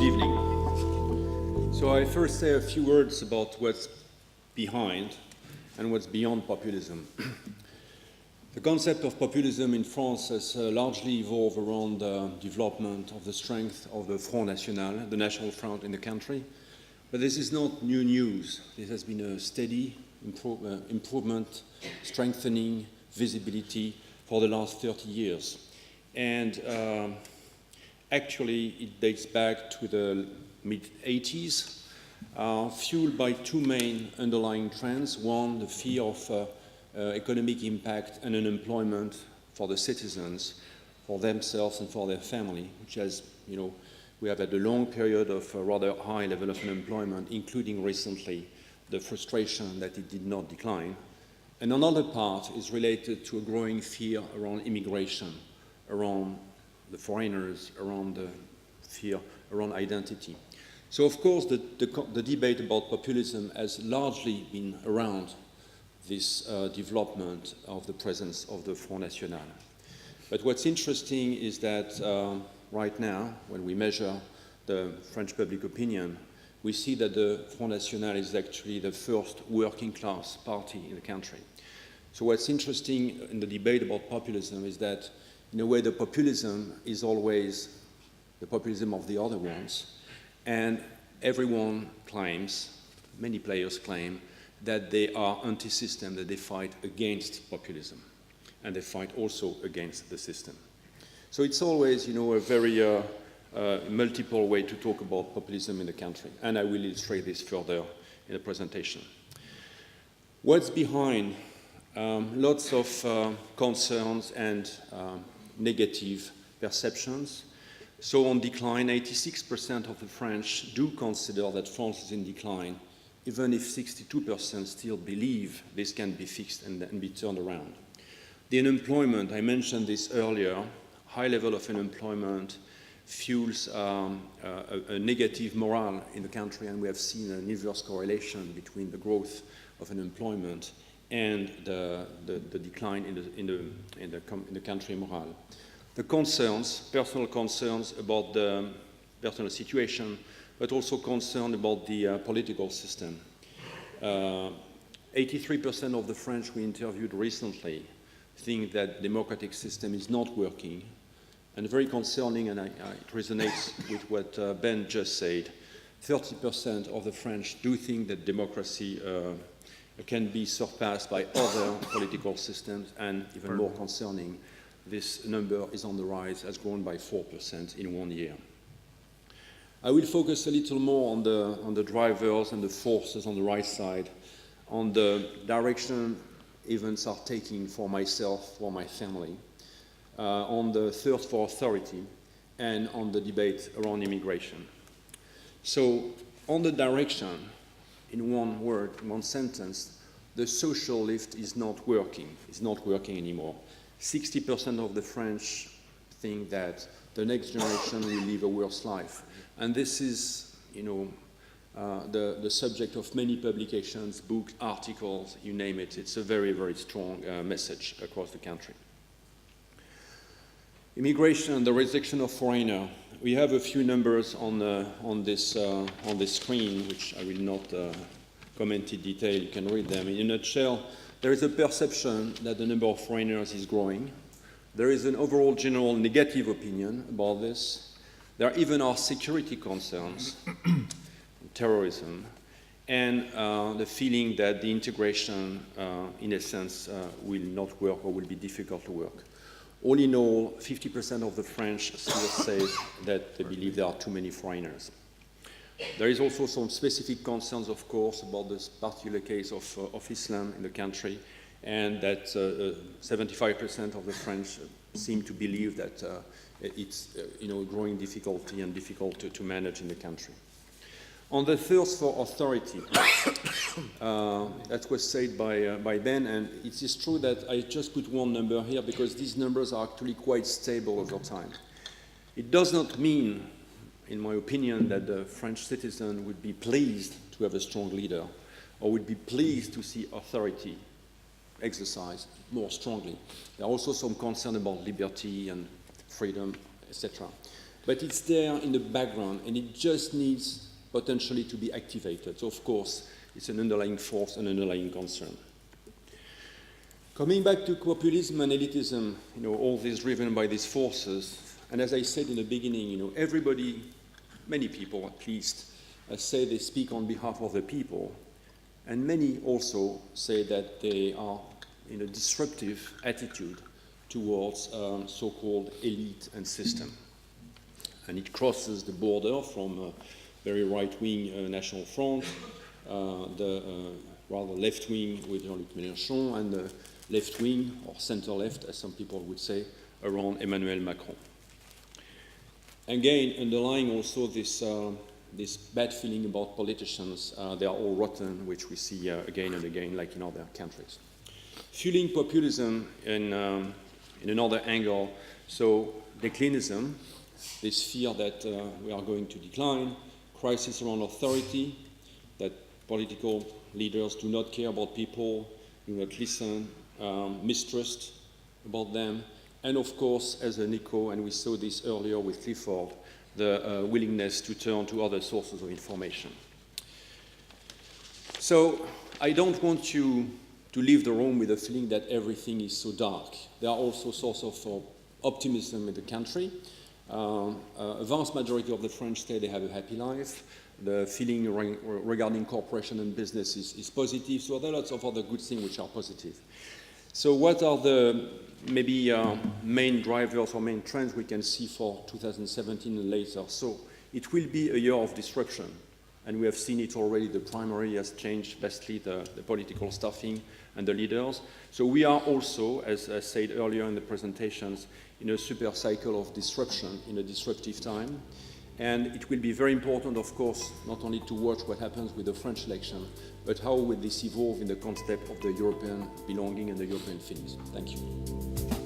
Good evening. So I first say a few words about what's behind and what's beyond populism. The concept of populism in France has largely evolved around the development of the strength of the Front National, the National Front in the country. But this is not new news. This has been a steady improvement, strengthening, visibility for the last 30 years. And actually, it dates back to the mid-80s, fueled by two main underlying trends. One, the fear of economic impact and unemployment for the citizens, for themselves and for their family, which has, we have had a long period of a rather high level of unemployment, including recently the frustration that it did not decline. And another part is related to a growing fear around immigration, around the foreigners, around the fear around identity. So of course the debate about populism has largely been around this development of the presence of the Front National. But what's interesting is that right now, when we measure the French public opinion, we see that the Front National is actually the first working class party in the country. So what's interesting in the debate about populism is that in a way the populism is always the populism of the other ones, and everyone claims, many players claim, that they are anti-system, that they fight against populism, and they fight also against the system. So it's always, a very multiple way to talk about populism in the country, and I will illustrate this further in the presentation. What's behind? Lots of concerns and negative perceptions. So on decline, 86% of the French do consider that France is in decline, even if 62% still believe this can be fixed and be turned around. The unemployment, I mentioned this earlier, high level of unemployment fuels a negative morale in the country, and we have seen an inverse correlation between the growth of unemployment and the decline in the country morale. The concerns, personal concerns about the personal situation, but also concern about the political system. 83% of the French we interviewed recently think that the democratic system is not working. And very concerning, and it resonates with what Ben just said, 30% of the French do think that democracy can be surpassed by other political systems, and even more concerning, this number is on the rise, has grown by 4% in 1 year. I will focus a little more on the drivers and the forces on the right side, on the direction events are taking for myself, for my family, on the thirst for authority, and on the debate around immigration. So on the direction, in one word, in one sentence, the social lift is not working. It's not working anymore. 60% of the French think that the next generation will live a worse life. And this is, the subject of many publications, books, articles, you name it. It's a very, very strong message across the country. Immigration, the rejection of foreigners. We have a few numbers on this screen, which I will not comment in detail. You can read them. In a nutshell, there is a perception that the number of foreigners is growing. There is an overall general negative opinion about this. There even are security concerns, terrorism, and the feeling that the integration, in a sense, will not work or will be difficult to work. All in all, 50% of the French still say that they believe there are too many foreigners. There is also some specific concerns, of course, about this particular case of Islam in the country, and that 75% of the French seem to believe that it's a growing difficulty and difficult to manage in the country. On the thirst for authority, that was said by Ben, and it is true that I just put one number here because these numbers are actually quite stable over time. It does not mean, in my opinion, that the French citizen would be pleased to have a strong leader or would be pleased to see authority exercised more strongly. There are also some concern about liberty and freedom, etc. but it's there in the background, and it just needs potentially to be activated. So of course, it's an underlying force, an underlying concern. Coming back to populism and elitism, all this driven by these forces, and as I said in the beginning, everybody, many people at least, say they speak on behalf of the people, and many also say that they are in a disruptive attitude towards so-called elite and system. And it crosses the border from a very right-wing National Front, the rather left-wing with Jean-Luc Mélenchon, and the left-wing, or center-left, as some people would say, around Emmanuel Macron. Again, underlying also this bad feeling about politicians, they are all rotten, which we see again and again, like in other countries. Fueling populism in another angle, so declinism, this fear that we are going to decline, crisis around authority, that political leaders do not care about people, do not listen, mistrust about them, and of course, as an echo, and we saw this earlier with Clifford, the willingness to turn to other sources of information. So I don't want you to leave the room with the feeling that everything is so dark. There are also sources of optimism in the country. A vast majority of the French say they have a happy life. The feeling regarding corporation and business is positive. So there are lots of other good things which are positive. So what are the maybe main drivers or main trends we can see for 2017 and later? So it will be a year of disruption. And we have seen it already. The primary has changed vastly, the political staffing and the leaders. So we are also, as I said earlier in the presentations, in a super cycle of disruption, in a disruptive time. And it will be very important, of course, not only to watch what happens with the French election, but how will this evolve in the concept of the European belonging and the European feelings. Thank you.